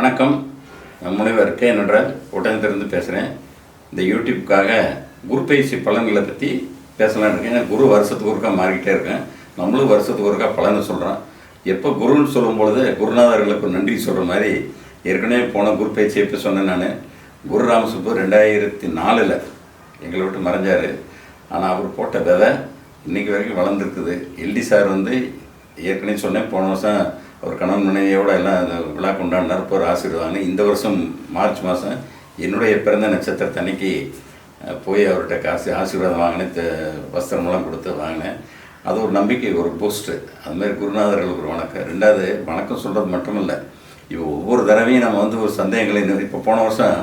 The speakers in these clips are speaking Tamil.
வணக்கம், நான் முனைவர் கே என்ற ஒட்டகத்திலிருந்து பேசுகிறேன். இந்த யூடியூப்புக்காக குரு பயிற்சி பலன்களை பற்றி பேசலான்னு இருக்கேன். ஏன்னா குரு வருஷத்துக்கு ஒருக்கா மாறிக்கிட்டே இருக்கேன். நம்மளும் வருஷத்துக்கு ஒருக்கா பலனை சொல்கிறோம். எப்போ குருன்னு சொல்லும்பொழுது குருநாதர்களுக்கு நன்றி சொல்கிற மாதிரி ஏற்கனவே போன குரு பயிற்சி எப்போ சொன்னேன் நான். குரு ராமசுப்பு 2004 எங்களை விட்டு மறைஞ்சார். ஆனால் அவர் போட்ட விதை இன்றைக்கி வரைக்கும் வளர்ந்துருக்குது. எல்டி சார் ஏற்கனவே சொன்னேன், போன வருஷம் அவர் கணவன் மனைவியோடு எல்லாம் அந்த விழா கொண்டாடினார், போகிற ஆசீர்வாதம். இந்த வருஷம் மார்ச் மாதம் என்னுடைய பிறந்த நட்சத்திரத்தன்னைக்கு போய் அவர்கிட்ட ஆசீர்வாதம் வாங்கினேன், வஸ்திரமெல்லாம் கொடுத்து வாங்கினேன். அது ஒரு நம்பிக்கை, ஒரு பூஸ்ட்டு. அதுமாதிரி குருநாதர்களுக்கு ஒரு வணக்கம். ரெண்டாவது, வணக்கம் சொல்கிறது மட்டும் இல்லை, இப்போ ஒவ்வொரு தடவையும் நம்ம ஒரு சந்தேகங்களை இப்போ போன வருஷம்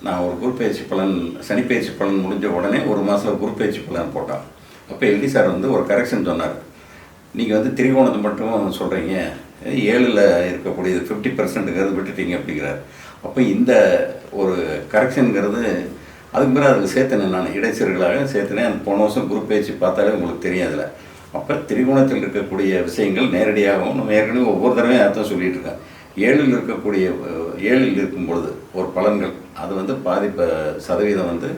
நான் ஒரு குரு பயிற்சி பலன், சனி பயிற்சி பலன் முடிஞ்ச உடனே ஒரு மாதத்தில் குரு பயிற்சி பலன் போட்டான். அப்போ எல்டி சார் ஒரு கரெக்ஷன் சொன்னார். நீங்கள் திரிகோணத்தை மட்டும் சொல்கிறீங்க, 7ல் இருக்கக்கூடியது 50% விட்டுட்டீங்க அப்படிங்கிறார். அப்போ இந்த ஒரு கரெக்ஷனுங்கிறது அதுக்கு பிறகு அதில் சேர்த்தனேன், நான் இடைச்சர்களாக சேர்த்தனேன். அந்த போன வருஷம் குரு பயிற்சி பார்த்தாலே உங்களுக்கு தெரியும். அதில் அப்போ திரிகோணத்தில் இருக்கக்கூடிய விஷயங்கள் நேரடியாகவும் நம்ம ஏற்கனவே ஒவ்வொரு தடவையும் அர்த்தம் சொல்லிகிட்டு இருக்கேன். 7ல் இருக்கக்கூடிய 7ல் இருக்கும்பொழுது ஒரு பலன்கள் அது பாதி சதவீதம் அது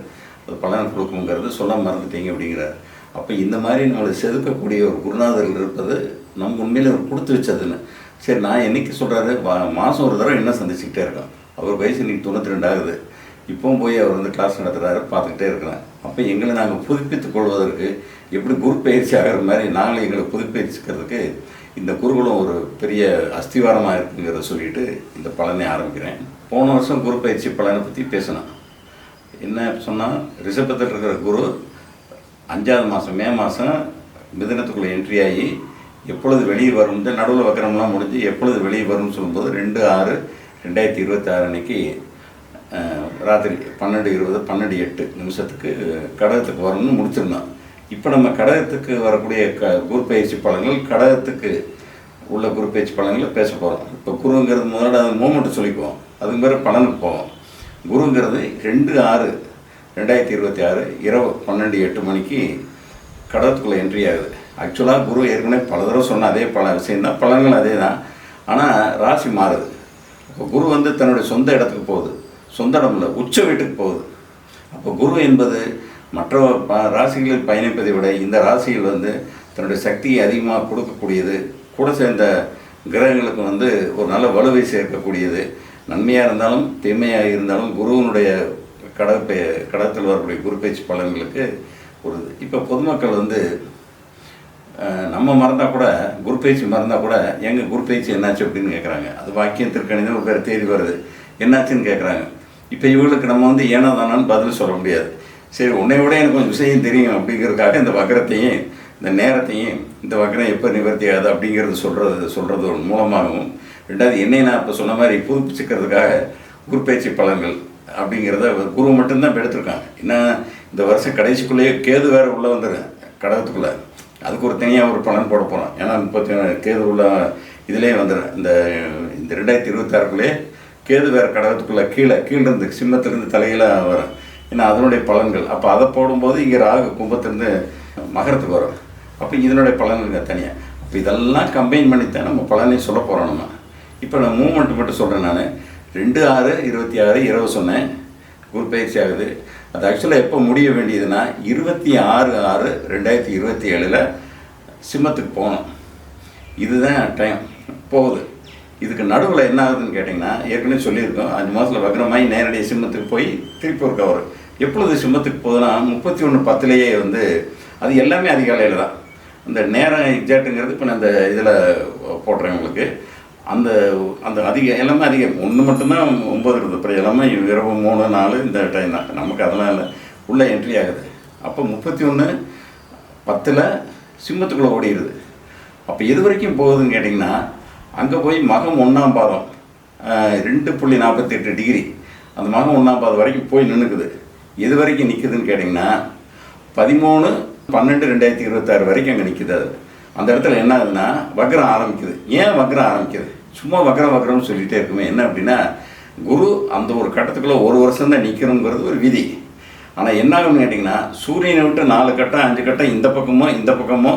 பலன் கொடுக்குங்கிறது சொல்ல மறந்துட்டீங்க அப்படிங்கிறார். அப்போ இந்த மாதிரி நம்மளை செதுக்கக்கூடிய ஒரு குருநாதர்கள் இருப்பது நம்ம உண்மையில் அவர் கொடுத்து வச்சதுன்னு. சரி, நான் என்றைக்கு சொல்கிறாரு, மாதம் ஒரு தடவை என்ன சந்திச்சுக்கிட்டே இருக்கேன். அவர் வயசு இன்றைக்கி 92 ஆகுது. இப்போவும் போய் அவர் கிளாஸ் நடத்துகிறாரு, பார்த்துக்கிட்டே இருக்கிறேன். அப்போ எங்களை நாங்கள் புதுப்பித்துக் கொள்வதற்கு எப்படி குரு பயிற்சி ஆகிற மாதிரி நாங்களும் எங்களை புதுப்பிச்சுக்கிறதுக்கு இந்த குருகுலம் ஒரு பெரிய அஸ்திவாரமாக இருக்குங்கிறத சொல்லிவிட்டு இந்த பலனை ஆரம்பிக்கிறேன். போன வருஷம் குரு பயிற்சி பலனை பற்றி பேசினேன். என்ன சொன்னால், ரிஷபத்தில் இருக்கிற குரு 5ஆவது மாதம் மே மாதம் மிதுனத்துக்குள்ளே என்ட்ரி ஆகி எப்பொழுது வெளியே வரும், நடுவில் வக்கரம்லாம் முடிஞ்சு எப்பொழுது வெளியே வரும்னு சொல்லும்போது 2/6/2026 அன்னைக்கு ராத்திரி 12:20 12:08 கடகத்துக்கு வரணும்னு முடிச்சிருந்தோம். இப்போ நம்ம கடகத்துக்கு வரக்கூடிய குரு பயிற்சி பலன்கள், கடகத்துக்கு உள்ள குரு பயிற்சி பலன்களை பேச போகிறோம். இப்போ குருங்கிறது முதல்ல அது மூமெண்ட்டு சொல்லிக்குவோம், அதுக்கு பிறகு பலனுக்கு போவோம். குருங்கிறது 2/6/2026 இரவு 12:08 கடகத்துக்குள்ளே என்ட்ரி ஆகுது. ஆக்சுவலாக குரு ஏற்கனவே பல தடவை சொன்ன அதே பல விஷயந்தான், பலன்கள் அதே தான். ஆனால் ராசி மாறுது. இப்போ குரு தன்னுடைய சொந்த இடத்துக்கு போகுது, சொந்த இடம்ல உச்ச வீட்டுக்கு போகுது. அப்போ குரு என்பது மற்ற ராசிகளில் பயணிப்பதை விட இந்த ராசியில் தன்னுடைய சக்தியை அதிகமாக கொடுக்கக்கூடியது, கூட சேர்ந்த கிரகங்களுக்கு ஒரு நல்ல வலுவை சேர்க்கக்கூடியது. நன்மையாக இருந்தாலும் தீமையாக இருந்தாலும் குருவனுடைய கடகத்தில் வரக்கூடிய குரு பயிற்சி பலன்களுக்கு ஒரு இப்போ பொதுமக்கள் நம்ம மறந்தால் கூட, குரு பயிற்சி மறந்தால் கூட, எங்கள் குரு பயிற்சி என்னாச்சு அப்படின்னு கேட்குறாங்க. அது வாக்கியம் திருக்கணிதம் ஒரு பேர் தேதி வருது, என்னாச்சுன்னு கேட்குறாங்க. இப்போ இவங்களுக்கு நம்ம ஏனோ தானான்னு பதில் சொல்ல முடியாது. சரி, உன்னை விட எனக்கு கொஞ்சம் விஷயம் தெரியும் அப்படிங்கிறதுக்காக இந்த வக்கரத்தையும் இந்த நேரத்தையும் இந்த வக்கரம் எப்போ நிவர்த்தி ஆகுது அப்படிங்கிறது சொல்கிறது மூலமாகவும், ரெண்டாவது என்னை நான் இப்போ சொன்ன மாதிரி புதுப்பிச்சுக்கிறதுக்காக குரு பயிற்சி பலன்கள் அப்படிங்கிறத குரு மட்டும்தான் இப்போ எடுத்திருக்காங்க. ஏன்னா இந்த வருஷம் கடைசிக்குள்ளேயே கேது வேறு உள்ளே வந்துடும் கடகத்துக்குள்ளே. அதுக்கு ஒரு தனியாக ஒரு பலன் போட போகிறோம். ஏன்னா 30 கேது உள்ள இதிலே வந்துடும். இந்த 2026 கேது வேறு கடகத்துக்குள்ளே கீழேருந்து சிம்மத்திலேருந்து தலையில் வரும். ஏன்னா அதனுடைய பலன்கள். அப்போ அதை போடும்போது இங்கே ராகு கும்பத்திலேருந்து மகரத்துக்கு வரும். அப்போ இதனுடைய பலன்கள் தனியாக. அப்போ இதெல்லாம் கம்பைன் பண்ணித்தான் நம்ம பலனை சொல்ல போகிறோம். நம்ம இப்போ நான் மூமெண்ட் மட்டும் சொல்கிறேன். நான் 2/6/26 இரவு சொன்னேன் குரு பயிற்சி ஆகுது. அது ஆக்சுவலாக எப்போ முடிய வேண்டியதுன்னா 26/6/2027 சிம்மத்துக்கு போகணும். இதுதான் டைம் போகுது. இதுக்கு நடுவில் என்ன ஆகுதுன்னு கேட்டிங்கன்னா, ஏற்கனவே சொல்லியிருக்கோம், 5 மாதத்தில் வக்ரமாகி நேரடியாக சிம்மத்துக்கு போய் திருப்பி ஒரு கவர். எப்பொழுது சிம்மத்துக்கு போகுதுன்னா 31/10 அது எல்லாமே அதிகாலையில் தான். அந்த நேரம் எக்ஸாக்ட்டுங்கிறது இப்போ நான் அந்த இதில் போடுறேன் உங்களுக்கு. அந்த அந்த எல்லாமே அதிகம். ஒன்று மட்டும்தான் 9 இருக்குது. அப்புறம் எல்லாமே இரவு 3 4 இந்த டைம் தான். நமக்கு அதெல்லாம் இல்லை, உள்ளே என்ட்ரி ஆகுது. அப்போ 31/10 சிம்மத்துக்குள்ளே ஓடிடுது. அப்போ எது வரைக்கும் போகுதுன்னு கேட்டிங்கன்னா, அங்கே போய் மகம் 1ஆம் பாதம் 2.48 டிகிரி அந்த மகம் 1ஆம் பாதம் வரைக்கும் போய் நின்றுக்குது. எது வரைக்கும் நிற்குதுன்னு கேட்டிங்கன்னா 13/12/2026 வரைக்கும் அங்கே நிற்குது. அது அந்த இடத்துல என்ன ஆகுதுன்னா வக்ரம் ஆரம்பிக்குது. ஏன் வக்ரம் ஆரம்பிக்குது? சும்மா வக்ரம்னு சொல்லிகிட்டே இருக்குமே. என்ன அப்படின்னா குரு அந்த ஒரு கட்டத்துக்குள்ளே ஒரு வருஷம் தான் நிற்கணுங்கிறது ஒரு விதி. ஆனால் என்ன ஆகும்னு கேட்டிங்கன்னா சூரியனை விட்டு 4 கட்டம் 5 கட்டம் இந்த பக்கமோ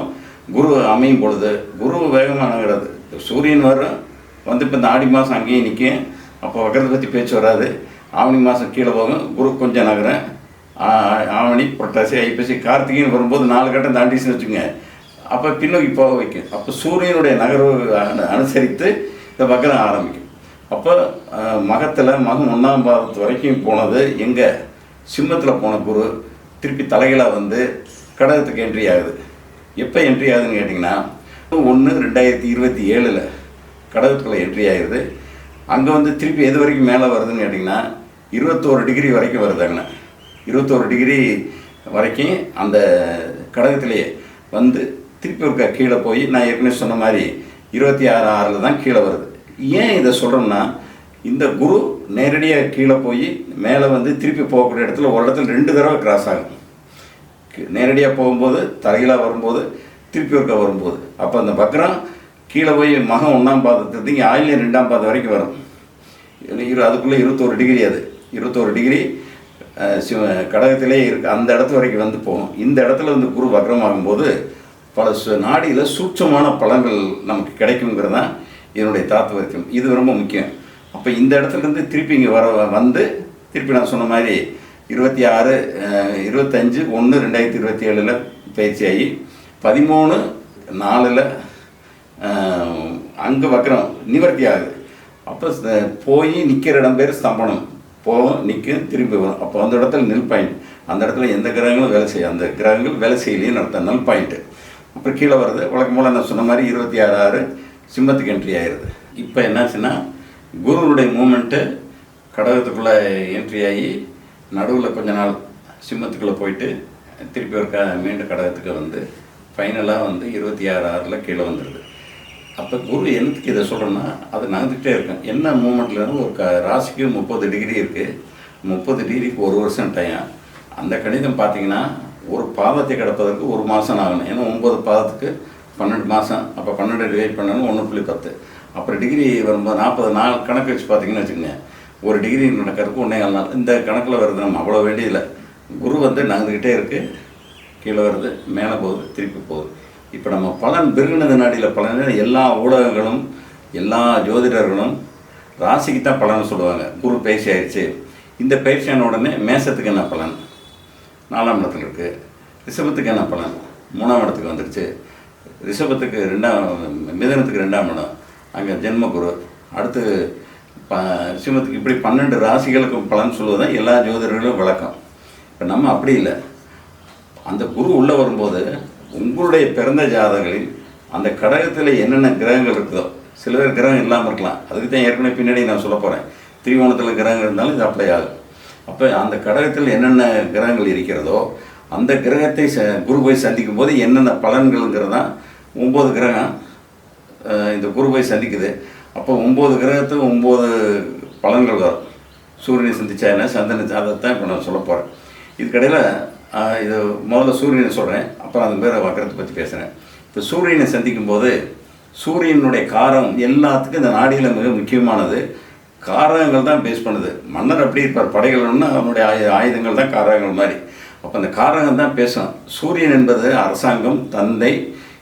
குரு அமையும் பொழுது குரு வேகமாக நகராது. சூரியன் வரும் வந்து இப்போ இந்த ஆடி மாதம் அங்கேயே நிற்கும். அப்போ வக்ரத்தை பற்றி பேச்சு வராது. ஆவணி மாதம் கீழே போகும், குரு கொஞ்சம் நகரும். ஆவணி புரட்டாசி ஐப்பசி கார்த்திகைன்னு வரும்போது 4 கட்டம் தாண்டிச்சுன்னு வச்சுங்க, அப்போ பின்னோக்கி போக வைக்கும். அப்போ சூரியனுடைய நகர்வு அனுசரித்து இந்த வக்ரம் ஆரம்பிக்கும். அப்போ மகம் 1ஆம் பாதத்து வரைக்கும் போனது எங்கே? சிம்மத்தில் போன குரு திருப்பி தலைகளாக வந்து கடகத்துக்கு என்ட்ரி ஆகுது. எப்போ என்ட்ரி ஆகுதுன்னு கேட்டிங்கன்னா 1/2027 கடகத்துக்குள்ளே என்ட்ரி ஆகிடுது. அங்கே வந்து திருப்பி எது வரைக்கும் மேலே வருதுன்னு கேட்டிங்கன்னா 21 டிகிரி வரைக்கும் வருதாங்கண்ணா. 21 டிகிரி வரைக்கும் அந்த கடகத்திலேயே வந்து திருப்பி ஒருக்கா கீழே போய் நான் ஏற்கனவே சொன்ன மாதிரி 26/6 தான் கீழே வருது. ஏன் இதை சொல்கிறோம்னா இந்த குரு நேரடியாக கீழே போய் மேலே வந்து திருப்பி போகக்கூடிய இடத்துல ஒரு இடத்துல 2 தடவை கிராஸ் ஆகும். நேரடியாக போகும்போது தலைகளாக வரும்போது திருப்பி ஒருக்கா வரும்போது அப்போ அந்த வக்ரம் கீழே போய் மகம் 1ஆம் பாதத்துக்கு இங்கே ஆயில்யம் 2ஆம் பாதம் வரைக்கும் வரும். அதுக்குள்ளே 21 டிகிரி. அது 21 டிகிரி கடகத்திலே இருக்குது. அந்த இடத்து வரைக்கும் வந்து போகும். இந்த இடத்துல வந்து குரு வக்ரமாகும்போது பல நாடியில் சூட்சமான பலன்கள் நமக்கு கிடைக்குங்கிறது தான் இதனுடைய தாத்பரியம். இது ரொம்ப முக்கியம். அப்போ இந்த இடத்துலேருந்து திருப்பி இங்கே வந்து திருப்பி நான் சொன்ன மாதிரி 25/1/2027 பயிற்சியாகி 13/4 அங்கே வக்ரம் நிவர்த்தி ஆகுது. அப்போ போய் நிற்கிற இடம் பேர் ஸ்தம்பனம். போகும், நிற்கும், திரும்பி வரும். அப்போ அந்த இடத்துல நெல் பாயிண்ட். அந்த இடத்துல எந்த கிரகங்களும் வேலை செய்யும். அந்த கிரகங்கள் வேலை செய்யலைன்னு அர்த்தம். நல் பாயிண்ட்டு. அப்புறம் கீழே வருது. வழக்கம் போல் நான் சொன்ன மாதிரி 26/6 சிம்மத்துக்கு என்ட்ரி ஆகிடுது. இப்போ என்னாச்சுன்னா குருவுடைய மூமெண்ட்டு கடகத்துக்குள்ளே என்ட்ரி ஆகி நடுவில் கொஞ்ச நாள் சிம்மத்துக்குள்ளே போயிட்டு திருப்பி ஒரு மீண்டும் கடகத்துக்கு வந்து ஃபைனலாக வந்து 26/6 கீழே வந்துடுது. அப்போ குரு என்னத்துக்கு இதை சொல்கிறோன்னா அது நகர்ந்துக்கிட்டே இருக்கும். என்ன மூமெண்ட்லேருந்து ஒரு ராசிக்கு 30 டிகிரி இருக்குது. 30 டிகிரிக்கு ஒரு வருஷம் டைம். அந்த கணிதம் பார்த்திங்கன்னா ஒரு பாதத்தை கிடப்பதற்கு 1 மாதம் ஆகணும். ஏன்னா 9 பாதத்துக்கு 12 மாதம். அப்போ 12 டிவைட் பண்ணணும் 1.10. அப்புறம் டிகிரி வரும்போது 40 நாள் கணக்கு வச்சு பார்த்திங்கன்னு வச்சுக்கோங்க. ஒரு டிகிரி நடக்கிறதுக்கு 1.25 நாள். இந்த கணக்கில் வருது. நம்ம அவ்வளோ வேண்டியதில்லை. குரு வந்து நகர்ந்துக்கிட்டே இருக்குது. கீழே வருது, மேலே போகுது, திருப்பி போகுது. இப்போ நம்ம பலன் பிருகுநத நாடியில் பலன் எல்லா ஊடகங்களும் எல்லா ஜோதிடர்களும் ராசிக்கு தான் பலன் சொல்லுவாங்க. குரு பயிற்சி ஆயிடுச்சு. இந்த பயிற்சியான உடனே மேசத்துக்கு என்ன பலன், 4ஆம் இடத்துல இருக்குது. ரிஷபத்துக்கு என்ன பலன், 3ஆம் இடத்துக்கு வந்துடுச்சு. ரிஷபத்துக்கு மிதனத்துக்கு 2ஆம் இடம், அங்கே ஜென்ம குரு. அடுத்து சிம்மத்துக்கு. இப்படி 12 ராசிகளுக்கும் பலன் சொல்லுவதுதான் எல்லா ஜோதிடர்களும் விளக்கம். இப்போ நம்ம அப்படி இல்லை. அந்த குரு உள்ளே வரும்போது உங்களுடைய பிறந்த ஜாதகங்களில் அந்த கடகத்தில் என்னென்ன கிரகங்கள் இருக்குதோ, சில பேர் கிரகம் இல்லாமல் இருக்கலாம். அதுக்கு தான் ஏற்கனவே பின்னாடி நான் சொல்ல போகிறேன். திரிகோணத்தில் கிரகங்கள் இருந்தாலும் இது அப்ளை ஆகும். அப்போ அந்த கடகத்தில் என்னென்ன கிரகங்கள் இருக்கிறதோ அந்த கிரகத்தை குரு போய் சந்திக்கும் போது என்னென்ன பலன்கள்ங்கிறது தான் 9 கிரகம் இந்த குரு போய் சந்திக்குது. அப்போ 9 கிரகத்துக்கு 9 பலன்கள் வரும். சூரியனை சந்திச்சா என்ன, சந்திரனை, அதைத்தான் இப்போ நான் சொல்ல போகிறேன். இதுக்கடையில் இது முதல்ல சூரியனை சொல்கிறேன், அப்புறம் அந்த பேரை வக்கரத்தை பற்றி பேசுகிறேன். இப்போ சூரியனை சந்திக்கும் போது சூரியனுடைய காரம் எல்லாத்துக்கும் இந்த நாடியில் மிக முக்கியமானது. காரகங்கள் தான் பேஸ் பண்ணுது. மன்னர் அப்படி இருப்பார், படைகள்னா அவனுடைய ஆயுதங்கள் தான் காரகங்கள் மாதிரி. அப்போ அந்த காரகம் தான் பேசும். சூரியன் என்பது அரசாங்கம், தந்தை,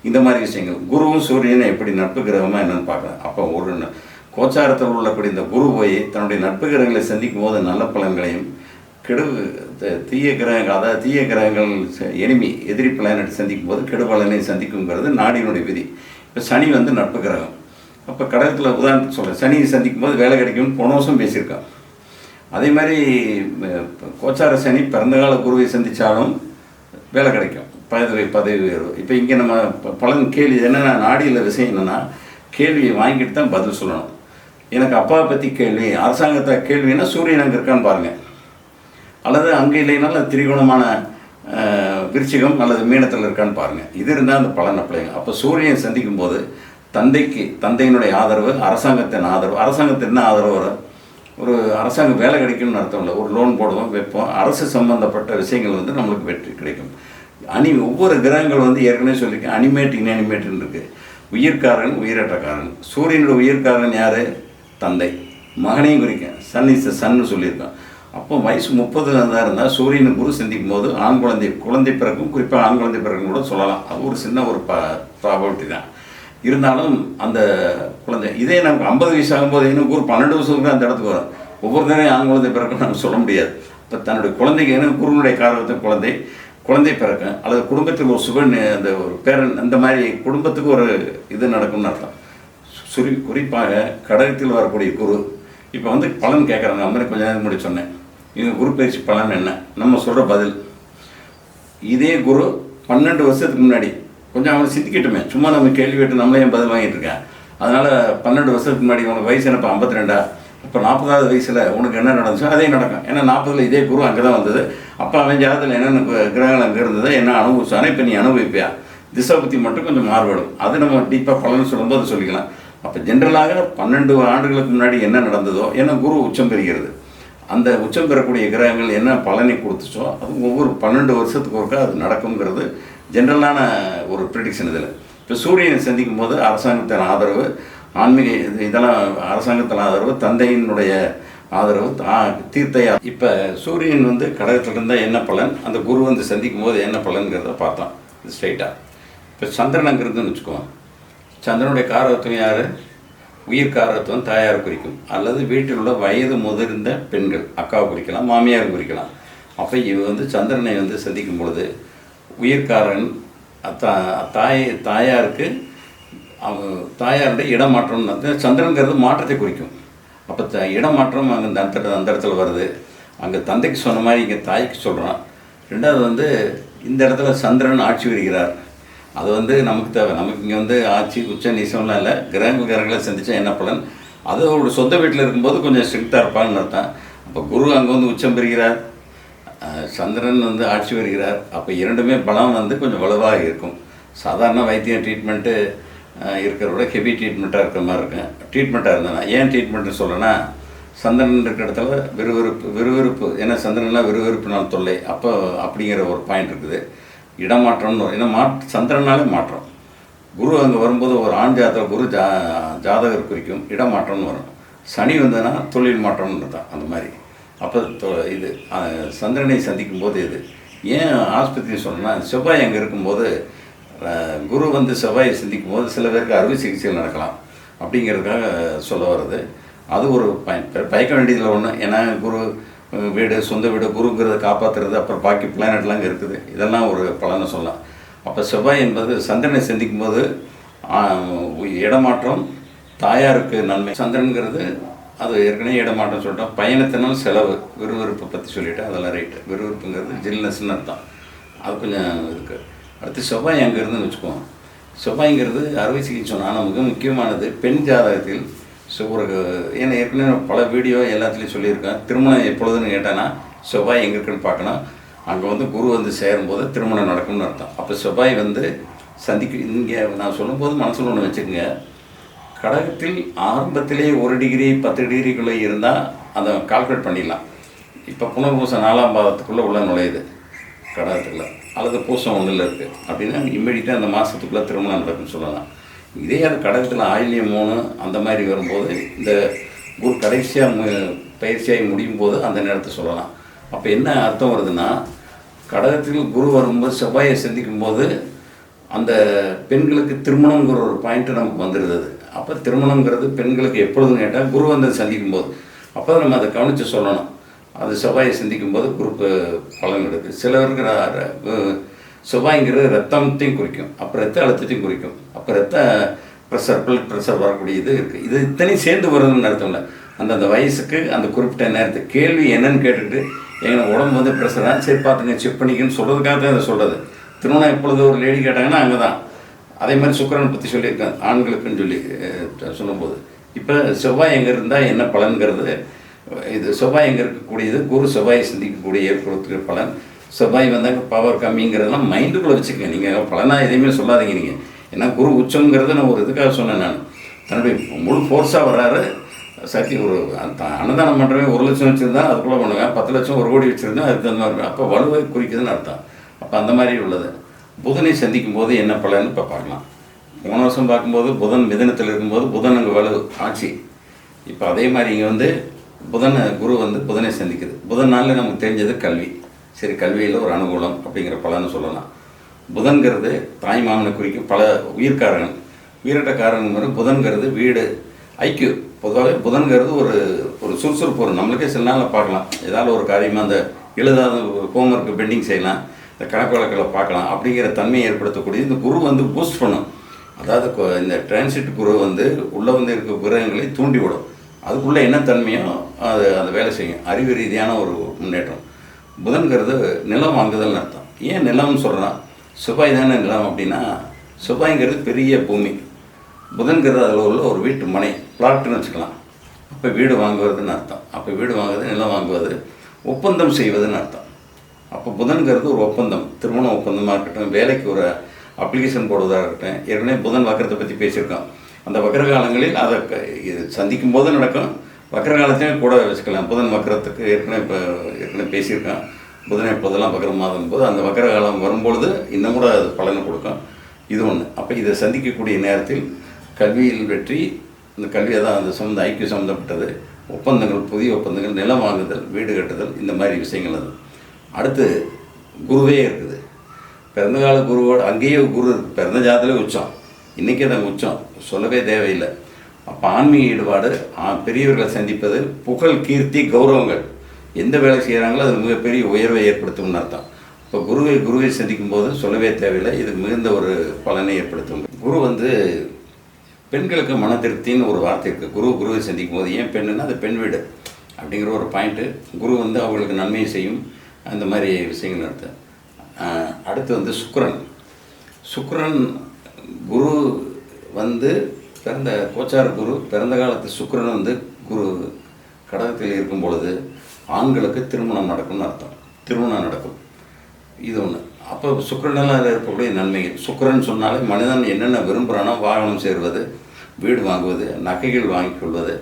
இந்த மாதிரி விஷயங்கள். குருவும் சூரியனை எப்படி நட்பு கிரகமாக என்னென்னு பார்க்கலாம். அப்போ ஒரு கோச்சாரத்தில் உள்ளக்கூடிய இந்த குரு போய் தன்னுடைய நட்பு கிரகங்களை சந்திக்கும் போது நல்ல பலன்களையும், தீய கிரகங்கள், அதாவது தீய கிரகங்கள் எதிரி பிளானட் சந்திக்கும் போது கெடுபலனை சந்திக்குங்கிறது நாடியினுடைய விதி. இப்போ சனி வந்து நட்பு கிரகம். அப்போ கடகத்தில் உதாரணத்துக்கு சொல்கிறேன், சனியை சந்திக்கும் போது வேலை கிடைக்கும்னு போன வருஷம் பேசியிருக்கோம். அதே மாதிரி கோச்சார சனி பிறந்தகால குருவை சந்தித்தாலும் வேலை கிடைக்கும், பதவி உயர்வு. இப்போ இங்கே நம்ம பலன் கேள்வி என்னென்னா, நாடியில் விஷயம் என்னென்னா கேள்வியை வாங்கிட்டு தான் பதில் சொல்லணும். எனக்கு அப்பாவை பற்றி கேள்வி, அரசாங்கத்தை கேள்வின்னா சூரியன் அங்கே இருக்கான்னு பாருங்கள். அல்லது அங்கே இல்லைனாலும் திரிகோணமான விருச்சிகம் அல்லது மீனத்தில் இருக்கான்னு பாருங்கள். இது இருந்தால் அந்த பலன் அப்ளைங்க. அப்போ சூரியனை சந்திக்கும் போது தந்தையினுடைய ஆதரவு, அரசாங்கத்தின் ஆதரவு. அரசாங்கத்தின் என்ன ஆதரவு வரும்? ஒரு அரசாங்க வேலை கிடைக்கும்னு அர்த்தம் இல்லை. ஒரு லோன் போடுவோம், வைப்போம், அரசு சம்மந்தப்பட்ட விஷயங்கள் வந்து நம்மளுக்கு வெற்றி கிடைக்கும். ஒவ்வொரு கிரகங்கள் வந்து ஏற்கனவே சொல்லியிருக்கேன், அனிமேட் இன்அனிமேட்னு இருக்குது. உயிர்காரன், உயிரற்றக்காரன். சூரியனோட உயிர்காரன் யார்? தந்தை. மகனையும் குறிக்கும், சன் இஸ் சன்னு சொல்லியிருக்கோம். அப்போ வயசு 30 தான் இருந்தால் சூரியனை குரு சந்திக்கும் போது ஆண் குழந்தை பிறக்கும். குறிப்பாக ஆண் குழந்தை பிறக்கும் கூட சொல்லலாம். அது ஒரு சின்ன ஒரு ப்ராபபிலிட்டி தான். இருந்தாலும் அந்த குழந்தை இதே நமக்கு 50 வயசு ஆகும்போது இன்னும் குரு 12 வருஷத்துக்கு அந்த இடத்துக்கு வரும். ஒவ்வொரு தடவையும் ஆண் குழந்தை பிறக்கும் நம்ம சொல்ல முடியாது. இப்போ தன்னுடைய குழந்தைக்கு ஏன்னா குருனுடைய காரணத்தை குழந்தை பிறக்கும், அல்லது குடும்பத்துக்கு ஒரு அந்த ஒரு பேரன், அந்த மாதிரி குடும்பத்துக்கு ஒரு இது நடக்கும்னு அர்த்தம். குறிப்பாக கடகத்தில் வரக்கூடிய குரு இப்போ வந்து பலன் கேட்குறாங்க. அந்த மாதிரி கொஞ்சம் நேரம் முன்னாடி சொன்னேன், இவங்க குரு பயிற்சி பலன் என்ன? நம்ம சொல்கிற பதில் இதே குரு 12 வருஷத்துக்கு முன்னாடி கொஞ்சம் அவனை சிந்திக்கிட்டுமே, சும்மா நம்ம கேள்வி கேட்டு நம்மளே பதில் வாங்கிட்டு இருக்கேன். அதனால் 12 வருஷத்துக்கு முன்னாடி உனக்கு வயசு என்னப்போ 52, இப்போ 40வது வயசில் உனக்கு என்ன நடந்துச்சோ அதே நடக்கும். ஏன்னா 40ல் இதே குரு அங்கே தான் வந்தது. அப்போ அவன் ஜாதத்தில் என்னென்ன கிரகங்கள் அங்கே இருந்தது, என்ன அனுபவிச்சானே இப்போ நீ அனுபவிப்பியா. திசை பற்றி மட்டும் கொஞ்சம் மாறுபடும். அது நம்ம டீப்பாக பலன் சொல்லும்போது சொல்லிக்கலாம். அப்போ ஜென்ரலாக 12 ஆண்டுகளுக்கு முன்னாடி என்ன நடந்ததோ, ஏன்னா குரு உச்சம் பெறுகிறது, அந்த உச்சம் பெறக்கூடிய கிரகங்கள் என்ன பலனை கொடுத்துச்சோ அது ஒவ்வொரு 12 வருஷத்துக்கு ஒருக்கா அது நடக்குங்கிறது ஜென்ரலான ஒரு ப்ரிடிக்ஷன். இதில் இப்போ சூரியனை சந்திக்கும் போது அரசாங்கத்தின் ஆதரவு, ஆன்மீக இதெல்லாம் அரசாங்கத்தின் ஆதரவு, தந்தையினுடைய ஆதரவு, தீர்த்தையா. இப்போ சூரியன் வந்து கடகத்தில் இருந்தால் என்ன பலன், அந்த குரு வந்து சந்திக்கும் போது என்ன பலன்கிறத பார்த்தோம் ஸ்ட்ரைட்டாக. இப்போ சந்திரன் அங்கே இருந்துன்னு வச்சுக்குவோம். சந்திரனுடைய காரகத்துவம் யார்? உயிர் காரகத்துவம் தாயார் குறிக்கும், அல்லது வீட்டில் உள்ள வயது முதிர்ந்த பெண்கள், அக்காவை குறிக்கலாம், மாமியார் குறிக்கலாம். அப்போ இவ வந்து சந்திரனை வந்து சந்திக்கும் பொழுது உயிர்காரன் தாயாருக்கு தாயாருடைய இடமாற்றம். சந்திரங்கிறது மாற்றத்தை குறிக்கும். அப்போ இடமாற்றம் அங்கே அந்த இடத்துல வருது. அங்கே தந்தைக்கு சொன்ன மாதிரி இங்கே தாய்க்கு சொல்கிறான். ரெண்டாவது வந்து இந்த இடத்துல சந்திரன் ஆட்சி வருகிறார். அது வந்து நமக்கு தேவை. நமக்கு இங்கே வந்து ஆட்சி உச்ச நீசம்லாம் இல்லை. கிரகங்களை சந்தித்தா என்ன பலன், அது அவருடைய சொந்த வீட்டில் இருக்கும்போது கொஞ்சம் ஸ்ட்ரிக்டாக இருப்பாங்கன்னு அர்த்தம். அப்போ குரு அங்கே வந்து உச்சம் பெறுகிறார், சந்திரன் வந்து ஆட்சி வருகிறார். அப்போ இரண்டுமே பலம் வந்து கொஞ்சம் வலுவாக இருக்கும். சாதாரண வைத்தியம் ட்ரீட்மெண்ட்டு இருக்கிறத ஹெவி ட்ரீட்மெண்ட்டாக இருக்கிற மாதிரி இருக்கும். ட்ரீட்மெண்ட்டாக இருந்தேன்னா ஏன் ட்ரீட்மெண்ட்டு சொல்லனா, சந்திரன் இருக்கிற இடத்துல விறுவிறுப்பு, ஏன்னா சந்திரன்லாம் விறுவிறுப்புனால் தொல்லை. அப்போ அப்படிங்கிற ஒரு பாயிண்ட் இருக்குது. இடமாற்றம்னு வரும். ஏன்னா சந்திரனாலே மாற்றம். குரு அங்கே வரும்போது ஒரு ஆண் ஜாதகம் குரு ஜாதகர் குறிக்கும், இடமாற்றம்னு வரும். சனி வந்ததுன்னா தொழில் மாற்றம்னு தான் அந்த மாதிரி. அப்போ இது சந்திரனை சந்திக்கும் போது இது ஏன் ஆஸ்பத்திரி சொன்னோன்னா, செவ்வாய் அங்கே இருக்கும்போது குரு வந்து செவ்வாயை சந்திக்கும் போது சில பேருக்கு அறுவை சிகிச்சைகள் நடக்கலாம் அப்படிங்கிறதுக்காக சொல்ல வருது. அது ஒரு பயக்க வேண்டியதில் ஒன்று. ஏன்னா குரு வீடு, சொந்த வீடு, குருங்கிறத காப்பாற்றுறது, அப்புறம் பாக்கி பிளானட்லாம் அங்கே இருக்குது. இதெல்லாம் ஒரு பலனை சொல்லலாம். அப்போ செவ்வாய் என்பது சந்திரனை சந்திக்கும் போது இடமாற்றம், தாயாருக்கு நன்மை. சந்திரனுங்கிறது அது ஏற்கனவே இடமாற்றம் சொல்லிட்டோம். பயணத்தினால் செலவு, விறுவிறுப்பை பற்றி சொல்லிவிட்டு அதெல்லாம் ரைட்டு. விறுவிறுப்புங்கிறது ஜில்னஸ்ன்னு அர்த்தம். அது கொஞ்சம் இருக்குது. அடுத்து செவ்வாய் அங்கே இருந்துன்னு வச்சுக்குவோம். செவ்வாய்ங்கிறது அறுவை சிகிச்சை சொன்னால் நமக்கு முக்கியமானது பெண் ஜாதகத்தில் ஒரு, ஏன்னா ஏற்கனவே பல வீடியோ எல்லாத்துலேயும் சொல்லியிருக்கேன். திருமணம் எப்பொழுதுன்னு கேட்டேன்னா செவ்வாய் எங்கே இருக்குன்னு பார்க்கணும். அங்கே வந்து குரு வந்து சேரும்போது திருமணம் நடக்கும்னு அர்த்தம். அப்போ செவ்வாய் வந்து இங்கே நான் சொல்லும்போது மனசில் ஒன்று வச்சுக்கோங்க. கடகத்தில் ஆரம்பத்திலே 1 டிகிரி 10 டிகிரிக்குள்ளே இருந்தால் அதை கால்குலேட் பண்ணிடலாம். இப்போ புனர்பூசம் 4ஆம் பாதத்துக்குள்ளே உள்ள நுழையுது கடகத்துக்குள்ளே, அல்லது பூசம் 1ல் இருக்குது அப்படின்னா இம்மிடியட்டாக அந்த மாதத்துக்குள்ளே திருமணம் நடக்குன்னு சொல்லலாம். இதே அது கடகத்தில் ஆயில்யம் 3 அந்த மாதிரி வரும்போது இந்த குரு கடைசியாக பயிற்சியாகி முடியும் போது அந்த நேரத்தை சொல்லலாம். அப்போ என்ன அர்த்தம் வருதுன்னா, கடகத்தில் குரு வரும்போது செவ்வாயை சந்திக்கும் போது அந்த பெண்களுக்கு திருமணங்கிற ஒரு பாயிண்ட்டு நமக்கு வந்துடுது. அப்போ திருமணங்கிறது பெண்களுக்கு எப்பொழுதுன்னு கேட்டால் குரு வந்து சந்திக்கும் போது, அப்போ நம்ம அதை கவனித்து சொல்லணும். அது செவ்வாயை சந்திக்கும் போது குரு பலன் எடுக்குது. சிலருக்கு செவ்வாய்ங்கிறது ரத்தத்தையும் குறிக்கும், அப்போ ரத்த அழுத்தத்தையும் குறிக்கும். அப்போ ரத்த ப்ரெஷர், பிளட் ப்ரெஷர் வரக்கூடிய இது இருக்குது. இது இத்தனையும் சேர்ந்து வருதுன்னு அர்த்தம் இல்லை. அந்தந்த வயசுக்கு அந்த குறிப்பிட்ட நேரத்துக்கு கேள்வி என்னன்னு கேட்டுட்டு, எங்கள் உடம்பு வந்து ப்ரெஷராக சரி பார்த்துங்க செக் பண்ணிக்கன்னு சொல்கிறதுக்காக தான் இதை சொல்கிறது. திருமணம் எப்பொழுது ஒரு லேடி கேட்டாங்கன்னா அங்கே தான். அதே மாதிரி சுக்கிரனை பற்றி சொல்லியிருக்கேன் ஆண்களுக்குன்னு சொல்லி சொல்லும்போது. இப்போ செவ்வாய் எங்கே இருந்தால் என்ன பலன்கிறது, இது செவ்வாய் எங்கே இருக்கக்கூடியது, குரு செவ்வாயை சிந்திக்கக்கூடிய ஏற்படுத்துகிற பலன். செவ்வாய் வந்தால் பவர் கம்மிங்கிறதெல்லாம் மைண்டுக்குள்ளே வச்சுக்கோங்க. நீங்கள் பலனாக எதையுமே சொல்லாதீங்க. நீங்கள் ஏன்னா குரு உச்சங்கிறது நான் ஒரு இதுக்காக சொன்னேன். நான் தன்னுடைய முழு ஃபோர்ஸாக வர்றாரு. சக்தி ஒரு அன்னதானம் பண்ணுறவே 1 லட்சம் வச்சுருந்தா அதுக்குள்ளே பண்ணுவேன், 10 லட்சம் 1 கோடி வச்சுருந்தா அதுக்கு தகுந்த மாதிரி. அப்போ வலுவை குறிக்குதுன்னு அர்த்தம். அப்போ அந்த மாதிரி உள்ளது. புதனை சந்திக்கும் போது என்ன பலன்னு இப்போ பார்க்கலாம். போன வருஷம் பார்க்கும்போது புதன் மிதனத்தில் இருக்கும்போது புதன் அங்கே வலு ஆட்சி. இப்போ அதே மாதிரி இங்கே வந்து குரு வந்து புதனை சந்திக்குது. புதனால் நமக்கு தெரிஞ்சது கல்வி. சரி, கல்வியில் ஒரு அனுகூலம் அப்படிங்கிற பலன்னு சொல்லலாம். புதன்கிறது தாய் மாமனை குறிக்கும். பல உயிர்காரகன், உயிரட்ட காரகன். புதன்கிறது வீடு, ஐக்கியூ. பொதுவாகவே புதன்கிறது ஒரு சுறுசுறுப்பு வரும். நம்மளுக்கே சில நாளில் பார்க்கலாம், ஏதாவது ஒரு காரியமாக அந்த எழுதாத ஹோம்ஒர்க்கு பெண்டிங் செய்யலாம், இந்த கணக்கு வழக்கில் பார்க்கலாம். அப்படிங்கிற தன்மையை ஏற்படுத்தக்கூடிய இந்த குரு வந்து பூஸ்ட் பண்ணும். அதாவது இந்த டிரான்சிட் குரு வந்து உள்ளே வந்து இருக்க கிரகங்களை தூண்டிவிடும். அதுக்குள்ளே என்ன தன்மையோ அது வேலை செய்யும். அறிவு ரீதியான ஒரு முன்னேற்றம். புதன்கிறது நிலம் வாங்குதல்னு அர்த்தம். ஏன் நிலம்னு சொல்கிறான்? செவ்வாய் தானே நிலம் அப்படின்னா, செவ்வாய்ங்கிறது பெரிய பூமி, புதன்கிறது அதில் உள்ள ஒரு வீட்டு மனை, பிளாட்டுன்னு வச்சுக்கலாம். அப்போ வீடு வாங்குவதுன்னு அர்த்தம். அப்போ வீடு வாங்குவது, நிலம் வாங்குவது, ஒப்பந்தம் செய்வதுன்னு அர்த்தம். அப்போ புதன்கிறது ஒரு ஒப்பந்தம், திருமண ஒப்பந்தமாக இருக்கட்டும், வேலைக்கு ஒரு அப்ளிகேஷன் போடுவதாக இருக்கட்டும். ஏற்கனவே புதன் வக்கரத்தை பற்றி பேசியிருக்கோம். அந்த வக்கர காலங்களில் அதை இது சந்திக்கும் போது நடக்கும், வக்கர காலத்தையும் கூட வச்சுக்கலாம். புதன் வக்கரத்துக்கு ஏற்கனவே பேசியிருக்கோம். புதனை இப்போதெல்லாம் வக்கர மாதம் போது அந்த வக்கர காலம் வரும்பொழுது இன்னும் கூட அது பலனை கொடுக்கும். இது ஒன்று. அப்போ இதை சந்திக்கக்கூடிய நேரத்தில் கல்வியில் வெற்றி. இந்த கல்வியை தான் அந்த ஐக்கிய சம்மந்தப்பட்டது, ஒப்பந்தங்கள், புதிய ஒப்பந்தங்கள், நிலம் வாங்குதல், வீடு கட்டுதல், இந்த மாதிரி விஷயங்கள். அது அடுத்து குருவே இருக்குது. பிறந்த கால குருவோடு அங்கேயே குரு இருக்குது. பிறந்த ஜாதத்திலே உச்சம், இன்றைக்கே தான் உச்சம், சொல்லவே தேவையில்லை. அப்போ ஆன்மீக ஈடுபாடு, பெரியவர்களை சந்திப்பது, புகழ், கீர்த்தி, கௌரவங்கள், எந்த வேலை செய்கிறாங்களோ அது மிகப்பெரிய உயர்வை ஏற்படுத்தும்னு அர்த்தம். இப்போ குருவை சந்திக்கும் போது சொல்லவே தேவையில்லை, இதுக்கு மிகுந்த ஒரு பலனை ஏற்படுத்தும். குரு வந்து பெண்களுக்கு மன திருப்தின்னு ஒரு வார்த்தை இருக்குது. குருவை சந்திக்கும் போது ஏன் பெண்ணுன்னா அது பெண் வீடு அப்படிங்கிற ஒரு பாயிண்ட்டு. குரு வந்து அவங்களுக்கு நன்மையை செய்யும், அந்த மாதிரி விஷயங்கள் அர்த்தம். அடுத்து வந்து சுக்கிரன் குரு வந்து கோச்சார குரு பிறந்த காலத்து சுக்கிரன் வந்து குரு கடகத்தில் இருக்கும் பொழுது ஆண்களுக்கு திருமணம் நடக்கும்னு அர்த்தம். திருமணம் நடக்கும், இது ஒன்று. அப்போ சுக்கிரனால் இருக்கக்கூடிய நன்மைகள். சுக்கிரன் சொன்னாலே மனிதன் என்னென்ன விரும்புகிறானோ, வாகனம் சேர்வது, வீடு வாங்குவது, நகைகள் வாங்கி கொள்வது,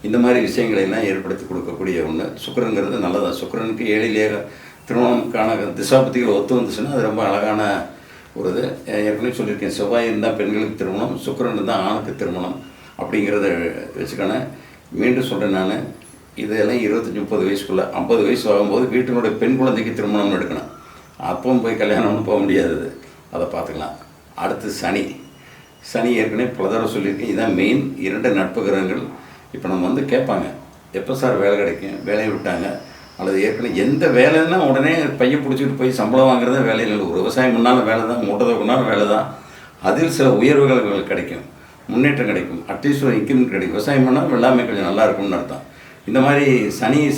இந்த மாதிரி விஷயங்களெல்லாம் ஏற்படுத்தி கொடுக்கக்கூடிய ஒன்று. சுக்கிரங்கிறது நல்லதான். சுக்கிரனுக்கு 7லேயே திருமணம்கான திசாபத்திகள் ஒத்து வந்துச்சுன்னா அது ரொம்ப அழகான ஒரு இது. ஏற்கனவே சொல்லியிருக்கேன், செவ்வாய் இருந்தால் பெண்களுக்கு திருமணம், சுக்கிரன் இருந்தால் ஆணுக்கு திருமணம் அப்படிங்கிறத வச்சுக்கணும். மீண்டும் சொல்கிறேன், நான் இதெல்லாம் 25-30 வயசுக்குள்ளே, 50 வயசு ஆகும்போது வீட்டினுடைய பெண் குழந்தைக்கு திருமணம் எடுக்கணும். அப்பவும் போய் கல்யாணம்னு போக முடியாது, அதை பார்த்துக்கலாம். அடுத்து சனி ஏற்கனவே பல தடவை சொல்லியிருக்கேன். இதுதான் மெயின். 2 நட்பு கிரகங்கள். இப்போ நம்ம வந்து கேட்பாங்க, எப்போ சார் வேலை கிடைக்கும், வேலையை விட்டாங்க, அல்லது ஏற்கனவே எந்த வேலைன்னா உடனே பையை பிடிச்சிட்டு போய் சம்பளம் வாங்குறதா வேலையில் இல்லை. ஒரு விவசாயம் முன்னால் வேலை தான், மூட்டதற்குனாலும் வேலை தான். அதில் சில உயர்வுகள் கிடைக்கும், முன்னேற்றம் கிடைக்கும், அட்லீஸ்ட் ஒரு இன்க்ரிமெண்ட் கிடைக்கும். விவசாயம் பண்ணால் எல்லாமே கொஞ்சம் நல்லா இருக்கும்னு அர்த்தம். இந்த மாதிரி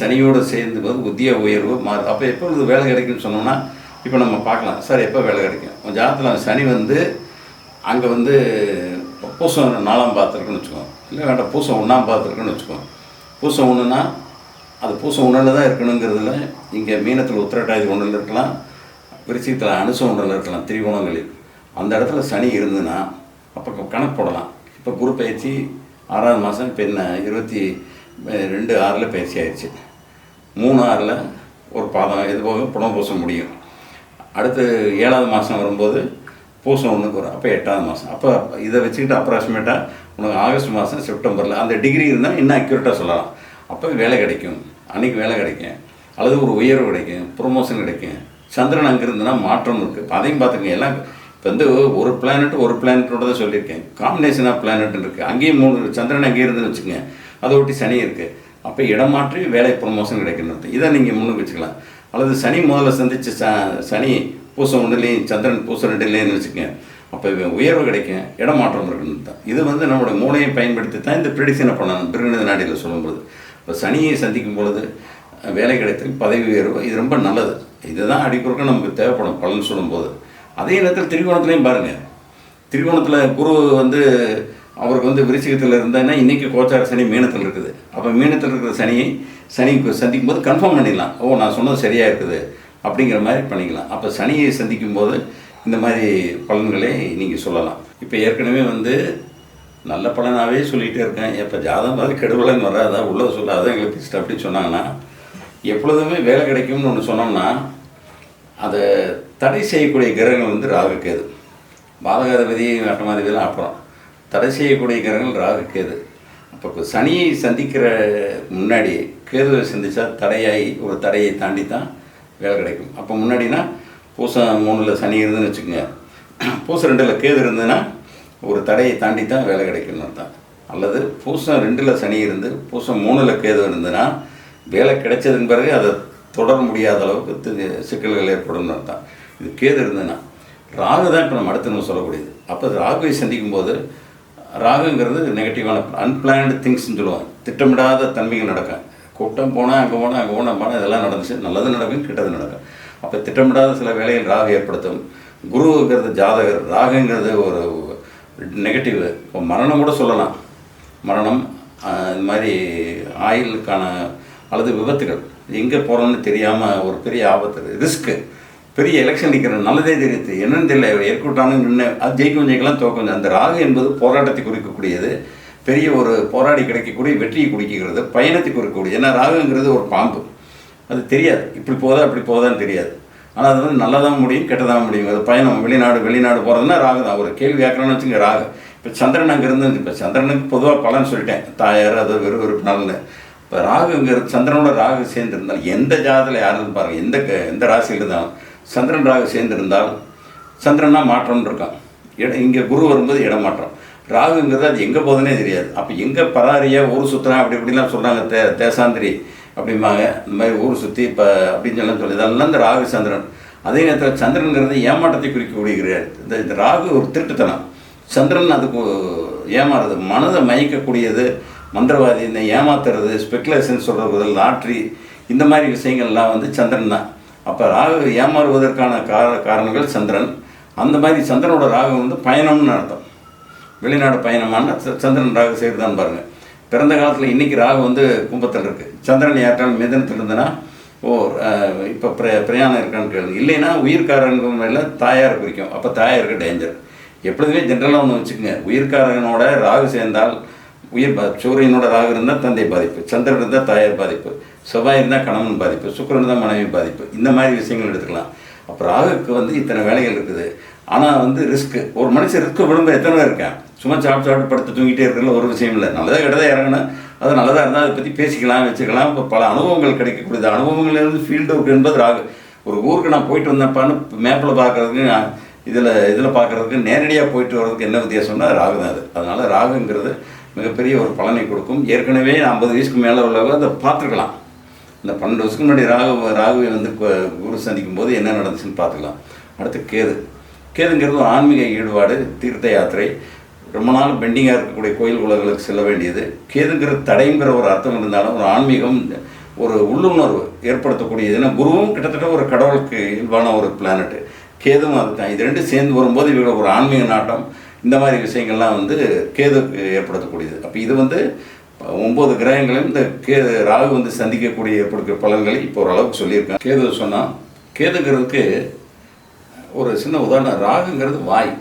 சனியோடு சேர்ந்து போது புத்திய உயர்வு மாறும். அப்போ எப்போ இது வேலை கிடைக்கும்னு சொன்னோம்னா, இப்போ நம்ம பார்க்கலாம், சார் எப்போ வேலை கிடைக்கும். ஜாதகத்தில் சனி வந்து அங்கே வந்து பூசம் 4ஆம் பார்த்துருக்குன்னு வச்சுக்கோங்க, இல்லை வேண்டாம் பூசம் 1ஆம் பார்த்துருக்குன்னு வச்சுக்கோங்க. பூசம் 1ன்னா அது பூசம் 1ல் தான் இருக்கணுங்கிறதுல, இங்கே மீனத்தில் உத்திரட்டாதி 1ல் இருக்கலாம், விருச்சிகத்தில் அனுசம் 1ல் இருக்கலாம், திரிகோணங்களில். அந்த இடத்துல சனி இருந்ததுன்னா அப்போ கணக்கு போடலாம். இப்போ குரு பயிற்சி 6ஆவது மாதம், இப்போ என்ன 22/6 பயிற்சி ஆயிடுச்சு. 3/6 ஒரு பாதம், இது போக புனர்பூசம் முடியும். அடுத்து 7ஆவது மாதம் வரும்போது பூசம் 1க்கு வரும். அப்போ 8ஆவது மாதம். அப்போ இதை வச்சுக்கிட்டு அப்ராக்சிமேட்டாக உனக்கு ஆகஸ்ட் மாதம், செப்டம்பரில் அந்த டிகிரி இருந்தால் இன்னும் அக்யூரேட்டாக சொல்லலாம். அப்போ வேலை கிடைக்கும், அன்றைக்கி வேலை கிடைக்கும், அல்லது ஒரு உயர்வு கிடைக்கும், ப்ரொமோஷன் கிடைக்கும். சந்திரன் அங்கே இருந்ததுன்னா மாற்றம் இருக்குது. இப்போ அதையும் பார்த்துக்கங்க. எல்லாம் இப்போ வந்து ஒரு பிளானட்டோட தான் சொல்லியிருக்கேன். காம்பினேஷன் ஆஃப் பிளானட்னு இருக்குது. அங்கேயும் 3 சந்திரன் அங்கேயே இருந்துன்னு வச்சுக்கோங்க, அதை ஒட்டி சனி இருக்குது. அப்போ இடம் மாற்றி வேலை ப்ரொமோஷன் கிடைக்கணும். இதை நீங்கள் முன்னுக்கு வச்சுக்கலாம். அல்லது சனி முதல்ல சந்திச்சு சனி பூசம் 1லேயும் சந்திரன் பூசம் 2லேயும் வச்சுக்கோங்க, அப்போ உயர்வு கிடைக்கும், இடமாற்றம் இருக்குன்னு தான். இது வந்து நம்மளோட மூளையை பயன்படுத்தி தான் இந்த ப்ரெடிக்ஷனை பண்ணணும். பிறகு நாடியில் சொல்லும்பொழுது இப்போ சனியை சந்திக்கும் பொழுது வேலை கிடைத்தல், பதவி உயர்வு, இது ரொம்ப நல்லது. இதுதான் அடிக்குறுக்க நமக்கு தேவைப்படும் பலன் சொல்லும்போது. அதே நேரத்தில் திரிகோணத்துலேயும் பாருங்கள், திரிகோணத்தில் குரு வந்து அவருக்கு வந்து விருச்சிகத்தில் இருந்தாங்கன்னா இன்றைக்கி கோச்சார சனி மீனத்தில் இருக்குது. அப்போ மீனத்தில் இருக்கிற சனியை சந்திக்கும் போது கன்ஃபார்ம் பண்ணிடலாம், ஓ நான் சொன்னது சரியாக இருக்குது அப்படிங்கிற மாதிரி பண்ணிக்கலாம். அப்போ சனியை சந்திக்கும் போது இந்த மாதிரி பலன்களை நீங்கள் சொல்லலாம். இப்போ ஏற்கனவே வந்து நல்ல பலனாகவே சொல்லிகிட்டே இருக்கேன். எப்போ ஜாதகம் பார்த்து கெடுபலன்னு வராதா உள்ளதை சொல்ல அதான் எங்களுக்கு இஷ்டம் அப்படின்னு சொன்னாங்கன்னா, எப்பொழுதுமே வேலை கிடைக்கும்னு ஒன்று சொன்னோம்னா அதை தடை செய்யக்கூடிய கிரகங்கள் வந்து ராகு கேது. பாதகாதிபதி அட்டமாதிபதியெல்லாம் அப்புறம் தடை செய்யக்கூடிய கிரகங்கள் ராகு கேது. அப்போ சனியை சந்திக்கிற முன்னாடி கேதுவை சந்தித்தா தடையாகி ஒரு தடையை தாண்டி தான் வேலை கிடைக்கும். அப்போ முன்னாடினா பூசம் 3ல் சனி இருந்துன்னு வச்சுக்கோங்க, பூசம் 2ல் கேது இருந்ததுன்னா ஒரு தடையை தாண்டி தான் வேலை கிடைக்கும்னு அர்த்தம். அல்லது பூசம் 2ல் சனி இருந்து பூசம் 3ல் கேது இருந்ததுன்னா வேலை கிடைச்சதுன்னு பிறகு அதை தொடர முடியாத அளவுக்கு சிக்கல்கள் ஏற்படும்னு அர்த்தம். இது கேது இருந்ததுன்னா ராகு தான் இப்போ நம்ம அடுத்து நம்ம சொல்லக்கூடியது. அப்போ ராகுவை சந்திக்கும் போது ராகுங்கிறது நெகட்டிவான அன்பிளான்டு திங்ஸ்ன்னு சொல்லுவாங்க. திட்டமிடாத தன்மைகள் நடக்கும். கூட்டம் போனால் அங்கே போனால் இதெல்லாம் நடந்துச்சு, நல்லது நடக்கும் கெட்டது நடக்கும். அப்போ திட்டமிடாத சில வேலைகள் ராகு ஏற்படுத்தும். குருங்கிறது ஜாதகர், ராகுங்கிறது ஒரு நெகட்டிவ். இப்போ மரணம் கூட சொல்லலாம். மரணம் இந்த மாதிரி ஆயுளுக்கான அல்லது விபத்துகள் எங்கே போகிறோன்னு தெரியாமல் ஒரு பெரிய ஆபத்து, ரிஸ்க்கு, பெரிய எலெக்ஷன் நிற்கிற நல்லதே தெரியுது என்னன்னு தெரியல ஏற்கட்டானு நின்று அது ஜெயிக்கலாம் தோக்கம். அந்த ராகு என்பது போராட்டத்தை குறிக்கக்கூடியது, பெரிய ஒரு போராடி கிடைக்கக்கூடிய வெற்றியை குறிக்கிறது, பயணத்தை குறிக்கக்கூடியது. ஏன்னா ராகுங்கிறது ஒரு பாம்பு, அது தெரியாது இப்படி போதா அப்படி போதான்னு தெரியாது. ஆனால் அது வந்து நல்லதாக முடியும் கெட்டதாக முடியும். அது பயணம் வெளிநாடு போகிறதுனா ராகு தான். ஒரு கேள்வி கேட்குறோன்னு வச்சுங்க ராகு. இப்போ சந்திரன் அங்கே இருந்து இப்போ சந்திரனுக்கு பொதுவாக பலன் சொல்லிட்டேன், தாயார் அது விறுவிறுப்பு நல்ல. இப்போ ராகுங்கிறது சந்திரனோட ராகு சேர்ந்துருந்தால் எந்த ஜாதத்தில் யாருன்னு பாருங்கள், எந்த ராசியில் இருந்தாலும் சந்திரன் ராகு சேர்ந்துருந்தால் சந்திரனா மாற்றம்னு இருக்கான். இங்கே குரு வரும்போது இடமாற்றம். ராகுங்கிறது அது எங்கே போகுதுன்னே தெரியாது. அப்போ எங்கே பராரியாக ஊர் சுற்றுறான் அப்படி இப்படிலாம் சொல்கிறாங்க, தேசாந்திரி அப்படிம்பாங்க. இந்த மாதிரி ஊர் சுற்றி இப்போ அப்படின்னு சொல்லி இதெல்லாம் இந்த ராகு சந்திரன். அதே நேரத்தில் சந்திரனுங்கிறது ஏமாற்றத்தை குறிக்கக்கூடிய கிடையாது. இந்த ராகு ஒரு திருட்டுத்தனம், சந்திரன் அதுக்கு ஏமாறுறது, மனதை மயக்கக்கூடியது, மந்திரவாதி, இந்த ஏமாத்துறது, ஸ்பெக்குலேஷன் சொல்கிறது, லாட்ரி, இந்த மாதிரி விஷயங்கள்லாம் வந்து சந்திரன் தான். அப்போ ராகு ஏமாறுவதற்கான காரணங்கள் சந்திரன். அந்த மாதிரி சந்திரனோட ராகு வந்து பயணம்னு அர்த்தம். வெளிநாடு பயணமான சந்திரன் ராகு செய்துதான் பாருங்கள். பிறந்த காலத்தில் இன்றைக்கி ராகு வந்து கும்பத்தில் இருக்குது, சந்திரன் யார்ட்டாலும் மிதனத்தில் இருந்ததுன்னா இப்போ பிரயாணம் இருக்கான்னு கேளுங்க. இல்லைன்னா உயிர்காரங்க மேலே தாயார் குறிக்கும். அப்போ தாயாருக்கு டேஞ்சர். எப்பொழுதுமே ஜென்ரலாக ஒன்று வச்சுக்கோங்க, உயிர்காரனோட ராகு சேர்ந்தால் சூரியனோட ராகு இருந்தால் தந்தை பாதிப்பு, சந்திரன் இருந்தால் தாயார் பாதிப்பு, செவ்வாய் இருந்தால் கணவன் பாதிப்பு, சுக்கிரன் இருந்தால் மனைவி பாதிப்பு, இந்த மாதிரி விஷயங்கள் எடுத்துக்கலாம். அப்போ ராகுக்கு வந்து இத்தனை வேலைகள் இருக்குது. ஆனால் வந்து ரிஸ்க்கு, ஒரு மனுஷன் ரிஸ்க்கு விழும்ப எத்தனை பேர் இருக்கேன். சும்மா சாப்பிட்டு படுத்து தூங்கிட்டே இருக்கிறதுல ஒரு விஷயம் இல்லை. நல்லதாக கெட்டதாக இறங்கணும், அது நல்லதாக இருந்தால் அதை பற்றி பேசிக்கலாம் வச்சுக்கலாம். இப்போ பல அனுபவங்கள் கிடைக்கக்கூடியது. அனுபவங்கள்லேருந்து ஃபீல்டு ஒர்க் என்பது ராகு. ஒரு ஊருக்கு நான் போயிட்டு வந்தேன்ப்பான்னு மேப்பில் பார்க்குறதுக்கு இதில் பார்க்குறதுக்கு நேரடியாக போயிட்டு வர்றதுக்கு என்ன வித்தியாசம்னா ராகு தான் அது. அதனால் ராகுங்கிறது மிகப்பெரிய ஒரு பலனை கொடுக்கும். ஏற்கனவே 50 வயசுக்கு மேலே உள்ளவங்க அதை பார்த்துருக்கலாம். இந்த 12 வருஷத்துக்கு முன்னாடி ராகுவை வந்து குரு சந்திக்கும் போது என்ன நடந்துச்சுன்னு பார்த்துக்கலாம். அடுத்து கேதுங்கிறது ஒரு ஆன்மீக ஈடுபாடு, தீர்த்த யாத்திரை, ரொம்ப நாள் பெண்டிங்காக இருக்கக்கூடிய கோயில் குலங்களுக்கு செல்ல வேண்டியது. கேதுங்கிறது தடைங்கிற ஒரு அர்த்தம் இருந்தாலும் ஒரு ஆன்மீகம், ஒரு உள்ளுணர்வு ஏற்படுத்தக்கூடியது. ஏன்னா குருவும் கிட்டத்தட்ட ஒரு கடவுளுக்கு இயல்பான ஒரு பிளானட்டு, கேதுவும் அதுதான். இது ரெண்டும் சேர்ந்து வரும்போது இவங்க ஒரு ஆன்மீக நாட்டம், இந்த மாதிரி விஷயங்கள்லாம் வந்து கேதுக்கு ஏற்படுத்தக்கூடியது. அப்போ இது வந்து 9 கிரகங்களையும் இந்த ராகு வந்து சந்திக்கக்கூடிய ஏற்படுக்கிற பலன்களை இப்போ ஓரளவுக்கு சொல்லியிருக்கேன். கேது சொன்னால் கேதுங்கிறதுக்கு ஒரு சின்ன உதாரணம். ராகுங்கிறது வாய்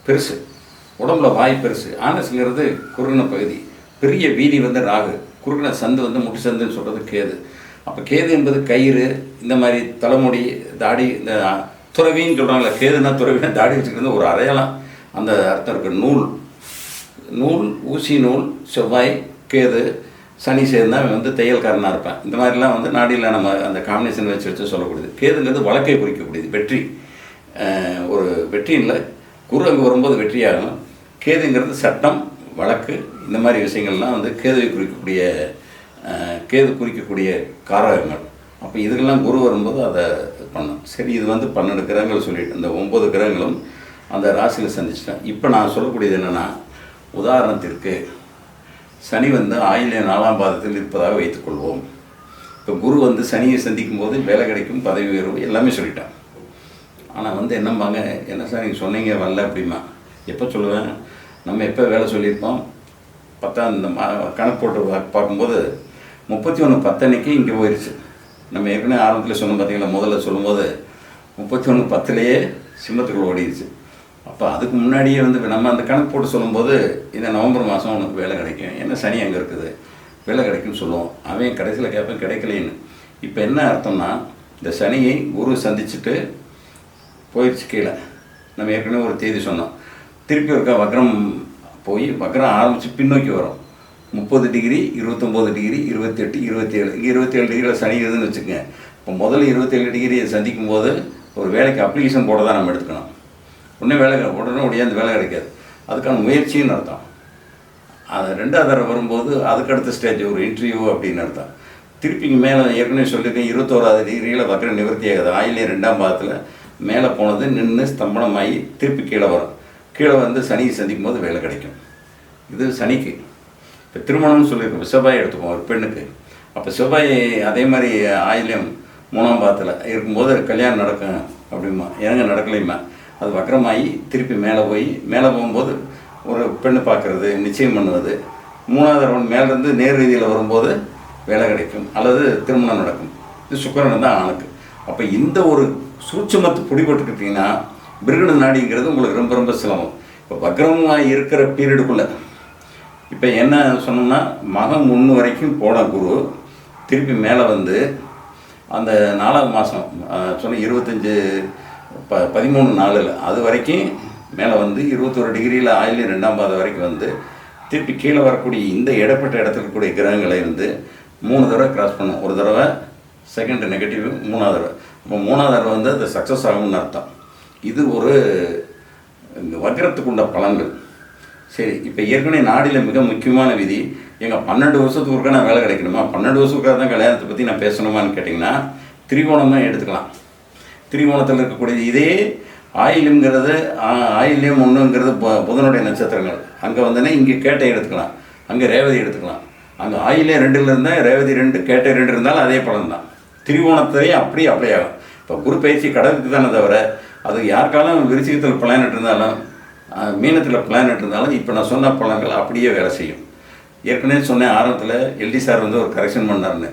பெருசு, உடம்புல வாய் பெருசு. ஆனஸ்ங்கிறது குறுகின பகுதி, பெரிய வீதி வந்து ராகு, குறுகின சந்து வந்து முட்டி சந்துன்னு சொல்கிறது கேது. அப்போ கேது என்பது கயிறு, இந்த மாதிரி தலைமுடி, தாடி, இந்த துறவின்னு சொல்கிறாங்களே, கேதுன்னா துறவினா தாடி வச்சுக்கிறது ஒரு அடையாளம், அந்த அர்த்தம் இருக்குது. நூல் ஊசி நூல், செவ்வாய் கேது சனி சேர்ந்தால் வந்து தையல்காரனாக இருப்பேன். இந்த மாதிரிலாம் வந்து நாடியில் நம்ம அந்த காம்பினேஷன் வச்சு சொல்லக்கூடியது. கேதுங்கிறது வழக்கை குறிக்கக்கூடியது, வெற்றி. ஒரு வெற்றி இல்லை, குரு அங்கே வரும்போது வெற்றியாகும். கேதுங்கிறது சட்டம், வழக்கு, இந்த மாதிரி விஷயங்கள்லாம் வந்து கேதுவை குறிக்கக்கூடிய காரகங்கள். அப்போ இதுக்கெல்லாம் குரு வரும்போது அதை பண்ணும். சரி, இது வந்து 12 கிரகங்கள் சொல்லிட்டு இந்த 9 கிரகங்களும் அந்த ராசியில் சந்திச்சிட்டேன். இப்போ நான் சொல்லக்கூடியது என்னென்னா, உதாரணத்திற்கு சனி வந்து ஆயில்ய 4ஆம் பாதத்தில் இருப்பதாக வைத்துக்கொள்வோம். இப்போ குரு வந்து சனியை சந்திக்கும் போது வேலை கிடைக்கும், பதவி உயர்வு, எல்லாமே சொல்லிட்டேன். ஆனால் வந்து என்னம்பாங்க, என்ன சார் நீங்கள் சொன்னீங்க வரல அப்படிமா. எப்போ சொல்லுவேன், நம்ம எப்போ வேலை சொல்லியிருப்போம், 10 இந்த கணக்கு போட்டு பார்க்கும்போது 31/10 அன்னைக்கு இங்கே போயிடுச்சு. நம்ம ஏற்கனவே ஆரம்பத்தில் சொன்னோம் பார்த்தீங்களா, முதல்ல சொல்லும்போது 31/10லேயே சிம்மத்துக்குள்ள ஓடிடுச்சு. அப்போ அதுக்கு முன்னாடியே வந்து நம்ம அந்த கணக்கு போட்டு சொல்லும்போது இந்த நவம்பர் மாதம் உனக்கு வேலை கிடைக்கும், என்ன சனி அங்கே இருக்குது, வேலை கிடைக்கும்னு சொல்லுவோம். அவன் கடைசியில் கேட்பேன் கிடைக்கலைன்னு. இப்போ என்ன அர்த்தம்னா, இந்த சனியை குரு சந்திச்சுட்டு போயிடுச்சு கீழே. நம்ம ஏற்கனவே ஒரு தேதி சொன்னோம். திருப்பி ஒருக்கா வக்ரம் போய் வக்ரம் ஆரம்பித்து பின்னோக்கி வரும். 30 டிகிரி, 29 டிகிரி, 28, 27, 27 டிகிரியில் சனி இருக்குதுன்னு வச்சுக்கோங்க. இப்போ முதல்ல 27 டிகிரியை சந்திக்கும் போது ஒரு வேலைக்கு அப்ளிகேஷன் போட தான் நம்ம எடுத்துக்கணும். உடனே ஒடியாந்து வேலை கிடைக்காது. அதுக்கான முயற்சின்னு அர்த்தம். அது 2வது தடவை வரும்போது அதுக்கு அடுத்த ஸ்டேஜ் ஒரு இன்டர்வியூ அப்படின்னு அர்த்தம். திருப்பிங்க மேலே ஏற்கனவே சொல்லியிருக்கேன், 21வது டிகிரியில் வக்ர நிவர்த்தி ஆகுது. ஆயிலே 2ஆம் பாதத்தில் மேலே போனது நின்று ஸ்தம்பனமாகி திருப்பி கீழே வரும். கீழே வந்து சனியை சந்திக்கும் போது வேலை கிடைக்கும். இது சனிக்கு. இப்போ திருமணம்னு சொல்லியிருக்கோம், செவ்வாய் எடுத்துப்போம் ஒரு பெண்ணுக்கு. அப்போ செவ்வாய் அதே மாதிரி ஆயில்யம் 3ஆம் பாதத்தில் இருக்கும்போது கல்யாணம் நடக்கும் அப்படிமா, எனக்கு நடக்கலையுமா. அது வக்ரமாகி திருப்பி மேலே போகும்போது ஒரு பெண்ணு பார்க்குறது, நிச்சயம் பண்ணுவது. 3வது ரவுண்ட் மேலேருந்து நேர் ரீதியில் வரும்போது வேலை கிடைக்கும் அல்லது திருமணம் நடக்கும். இது சுக்கிரன் தான் ஆணுக்கு. அப்போ இந்த ஒரு சூட்சுமத்தை பிடிபட்டுக்கிட்டிங்கன்னா பிருகண நாடிங்கிறது உங்களுக்கு ரொம்ப ரொம்ப சிரமம். இப்போ வக்ரமாக இருக்கிற பீரியடுக்குள்ளே இப்போ என்ன சொன்னோம்னா, மகம் 1 வரைக்கும் போன குரு திருப்பி மேலே வந்து அந்த 4வது மாதம் சொன்ன 13 நாளில் அது வரைக்கும் மேலே வந்து 21 டிகிரியில் ஆயிலே 2ஆம் பாதம் வரைக்கும் வந்து திருப்பி கீழே வரக்கூடிய இந்த இடப்பட்ட இடத்துல இருக்கக்கூடிய கிரகங்களை வந்து 3 தடவை கிராஸ் பண்ணும். ஒரு தடவை செகண்ட் நெகட்டிவ், 3வது தடவை. இப்போ 3வது தடவை வந்து அது சக்ஸஸ் ஆகும்னு அர்த்தம். இது ஒரு வக்ரத்துக்கு உண்ட பலன்கள். சரி, இப்போ ஏற்கனவே நாடில் மிக முக்கியமான விதி, எங்கள் 12 வருஷத்துக்கு ஒருக்கா நான் வேலை கிடைக்கணுமா, 12 வருஷத்துக்கு தான் கல்யாணத்தை பற்றி நான் பேசணுமான்னு கேட்டிங்கன்னா திரிகோணம் தான் எடுத்துக்கலாம். திரிகோணத்தில் இருக்கக்கூடிய இதே ஆயிலுங்கிறது ஆயில்யம் 1ங்கிறது புதனுடைய நட்சத்திரங்கள். அங்கே வந்தோடனே இங்கே கேட்டை எடுத்துக்கலாம், அங்கே ரேவதி எடுத்துக்கலாம். அங்கே ஆயிலே 2ல் இருந்தால் ரேவதி 2, கேட்டை 2 இருந்தாலும் அதே பலன் தான். திரிகோணத்திலேயே அப்படியே அப்ளை ஆகும். இப்போ குரு பயிற்சி கடவுளுக்கு தானே தவிர அது யாருக்காலும் விருச்சிகத்தில் பிளானட் இருந்தாலும் மீனத்தில் பிளானட் இருந்தாலும் இப்போ நான் சொன்ன பலன்கள் அப்படியே வேலை செய்யும். ஏற்கனவே சொன்னேன் ஆரம்பத்தில் எல்டி சார் வந்து ஒரு கரெக்ஷன் பண்ணார்னு.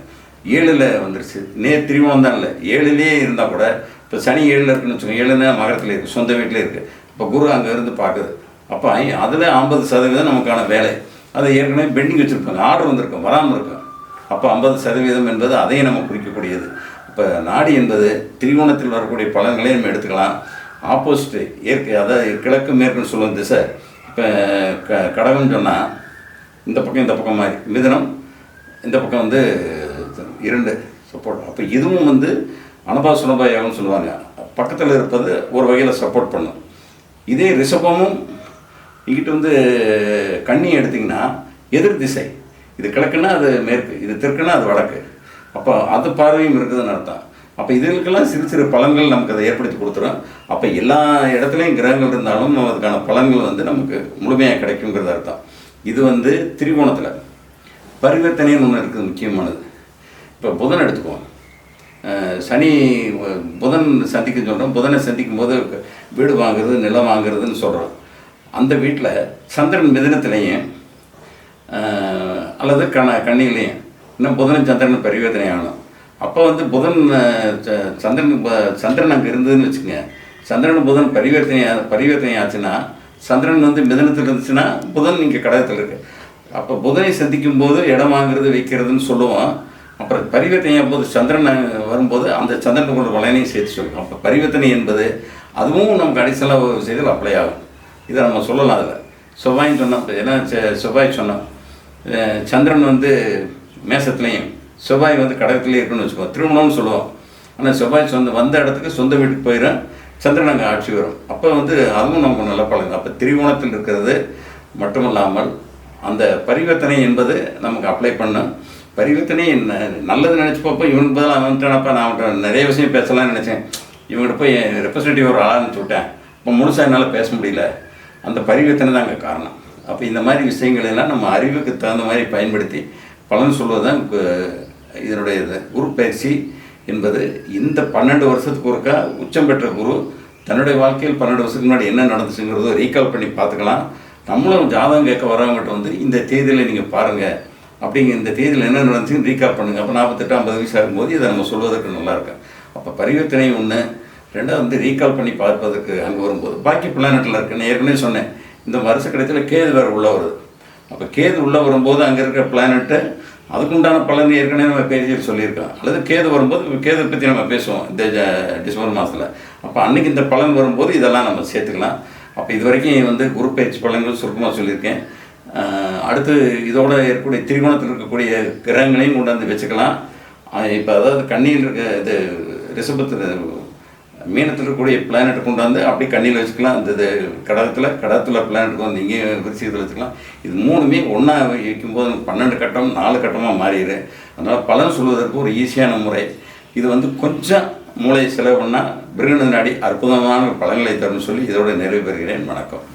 7ல் வந்துருச்சு. திரிகோணம் தான் இல்லை, 7லேயே இருந்தால் கூட இப்போ சனி 7ல் இருக்குன்னு வச்சுக்கோங்க. 7ன்னா மகரத்தில் இருக்குது, சொந்த வீட்டிலே இருக்குது. இப்போ குரு அங்கே இருந்து பார்க்குது. அப்போ அதில் 50% நமக்கான வேலை. அதை ஏற்கனவே பெண்டிங் வச்சுருப்பாங்க, ஆர்டர் வந்திருக்கும், வராமல் இருக்கும். அப்போ 50% என்பது அதையும் நம்ம குறிக்கக்கூடியது. இப்போ நாடி என்பது திரிகோணத்தில் வரக்கூடிய பலன்களையும் நம்ம எடுத்துக்கலாம். ஆப்போசிட்டு இயற்கை, அதாவது கிழக்கு மேற்குன்னு சொல்லுவோம் திசை. இப்போ கடகம்னு சொன்னால் இந்த பக்கம் மாதிரி, மிதுனம் இந்த பக்கம் வந்து 2 சப்போர்ட். அப்போ இதுவும் வந்து அனபா சுனபாயாகனு சொல்லுவாங்க. பக்கத்தில் இருப்பது ஒரு வகையில் சப்போர்ட் பண்ணும். இதே ரிஷபமும் இங்கிட்ட வந்து கன்னி எடுத்திங்கன்னா எதிர் திசை. இது கிழக்குன்னா அது மேற்கு, இது தெற்குன்னா அது வடக்கு. அப்போ அது பார்வையும் இருக்குதுன்னு அர்த்தம். அப்போ இதுகளுக்கெல்லாம் சிறு சிறு பலன்கள் நமக்கு அதை ஏற்படுத்தி கொடுத்துரும். அப்போ எல்லா இடத்துலையும் கிரகங்கள் இருந்தாலும் அதுக்கான பலன்கள் வந்து நமக்கு முழுமையாக கிடைக்குங்கிறது அர்த்தம். இது வந்து திரிகோணத்தில் பரிவர்த்தனைன்னு ஒன்று இருக்குது முக்கியமானது. இப்போ புதன் எடுத்துக்குவோம். சனி புதன் சந்திக்க சொல்கிறோம். புதனை சந்திக்கும் போது வீடு வாங்குறது, நிலம் வாங்குறதுன்னு சொல்கிறோம். அந்த வீட்டில் சந்திரன் மிதுனத்திலையும் அல்லது கன்னியிலையும் இன்னும் புதன் சந்திரன் பரிவர்த்தனை ஆகணும். அப்போ வந்து புதன் சந்திரன் அங்கே இருந்ததுன்னு வச்சுக்கோங்க. சந்திரன் புதன் பரிவர்த்தனை ஆச்சுன்னா சந்திரன் வந்து மிதனத்தில் இருந்துச்சுன்னா புதன் இங்கே கடகத்தில் இருக்குது. அப்போ புதனை சந்திக்கும் போது இடம் வாங்குறது வைக்கிறதுன்னு சொல்லுவோம். அப்புறம் பரிவர்த்தனை போது சந்திரன் வரும்போது அந்த சந்திரனுக்குள்ள வளையனையும் சேர்த்து சொல்லுவோம். அப்போ பரிவர்த்தனை என்பது அதுவும் நமக்கு அடிஷனலாக ஒரு விஷயத்தில் அப்ளை ஆகும். இதை நம்ம சொல்லலாம். அதில் செவ்வாயின்னு சொன்னோம். ஏன்னா செவ்வாய் சொன்னோம், சந்திரன் வந்து மேசத்துலேயும் செவ்வாய் வந்து கடகத்துலேயே இருக்குன்னு வச்சுக்கோம். திருமணம்னு சொல்லுவோம். ஆனால் செவ்வாய் வந்த இடத்துக்கு சொந்த வீட்டுக்கு போயிடும், சந்திரன் அங்கே ஆட்சி வரும். அப்போ வந்து அதுவும் நமக்கு நல்ல பலன். அப்போ திரிகோணத்தில் இருக்கிறது மட்டுமல்லாமல் அந்த பரிவர்த்தனை என்பது நமக்கு அப்ளை பண்ணும். பரிவர்த்தனை நல்லது நினச்சி பார்ப்போம். இவனுக்கு பதில் அவன்ட்டானப்பா, நான் அவன்கிட்ட நிறைய விஷயம் பேசலாம்னு நினச்சேன், இவங்ககிட்ட போய் ரெப்ரசன்டேட்டிவ் ஒரு ஆளாக விட்டேன், இப்போ முழுசாக என்னால் பேச முடியல. அந்த பரிவர்த்தனை தான் அங்கே காரணம். அப்போ இந்த மாதிரி விஷயங்கள் எல்லாம் நம்ம அறிவுக்கு தகுந்த மாதிரி பயன்படுத்தி பலன் சொல்வது தான் இதனுடைய குரு பயிற்சி என்பது. இந்த 12 வருஷத்துக்கு ஒருக்கா உச்சம் பெற்ற குரு தன்னுடைய வாழ்க்கையில் 12 வருஷத்துக்கு முன்னாடி என்ன நடந்துச்சுங்கிறதோ ரீகால் பண்ணி பார்த்துக்கலாம். நம்மளும் ஜாதகம் கேட்க வரவங்ககிட்ட வந்து இந்த தேதியில் நீங்கள் பாருங்கள், அப்படிங்கிற இந்த தேதியில் என்ன நடந்துச்சுன்னு ரீகால் பண்ணுங்கள். அப்போ 48 50 வயசு ஆகும்போது இதை நம்ம சொல்வதற்கு நல்லாயிருக்கும். அப்போ பரிவர்த்தனை ஒன்று, ரெண்டாவது வந்து ரீகால் பண்ணி பார்ப்பதற்கு அங்கே வரும்போது பாக்கி பிளானட்டில் இருக்குன்னு ஏற்கனவே சொன்னேன். இந்த வருஷ கடைசியில் கேது வேறு உள்ளே வருது. அப்போ கேது உள்ளே வரும்போது அங்கே இருக்கிற பிளானட்டு அதுக்குண்டான பலன் ஏற்கனவே நம்ம பேசி சொல்லியிருக்கோம். அல்லது கேது வரும்போது கேது பற்றி நம்ம பேசுவோம் இந்த டிசம்பர் மாதத்தில். அப்போ அன்றைக்கி இந்த பலன் வரும்போது இதெல்லாம் நம்ம சேர்த்துக்கலாம். அப்போ இது வரைக்கும் வந்து குரு பயிற்சி பலன்கள் சுருக்கமாக சொல்லியிருக்கேன். அடுத்து இதோட இருக்கக்கூடிய திரிகோணத்தில் இருக்கக்கூடிய கிரகங்களையும் கொண்டாந்து வச்சுக்கலாம். இப்போ அதாவது கண்ணியில் இருக்க இது ரிஷபத்தில் மீனத்தில் இருக்கக்கூடிய பிளானெட்டை கொண்டாந்து அப்படி கண்ணியில் வச்சுக்கலாம். இந்த கடகத்தில் பிளானெட்டுக்கு வந்து இங்கே விருச்சிகத்தில் வச்சுக்கலாம். இது மூணுமே ஒன்றா வைக்கும்போது 12 கட்டம் 4 கட்டமாக மாறிடு. அதனால் பலன் சொல்வதற்கு ஒரு ஈஸியான முறை இது. வந்து கொஞ்சம் மூளை செலவு பண்ணால் பிருகநதி நாடி அற்புதமான பலன்களை தரும்னு சொல்லி இதோட நிறைவு பெறுகிறேன். வணக்கம்.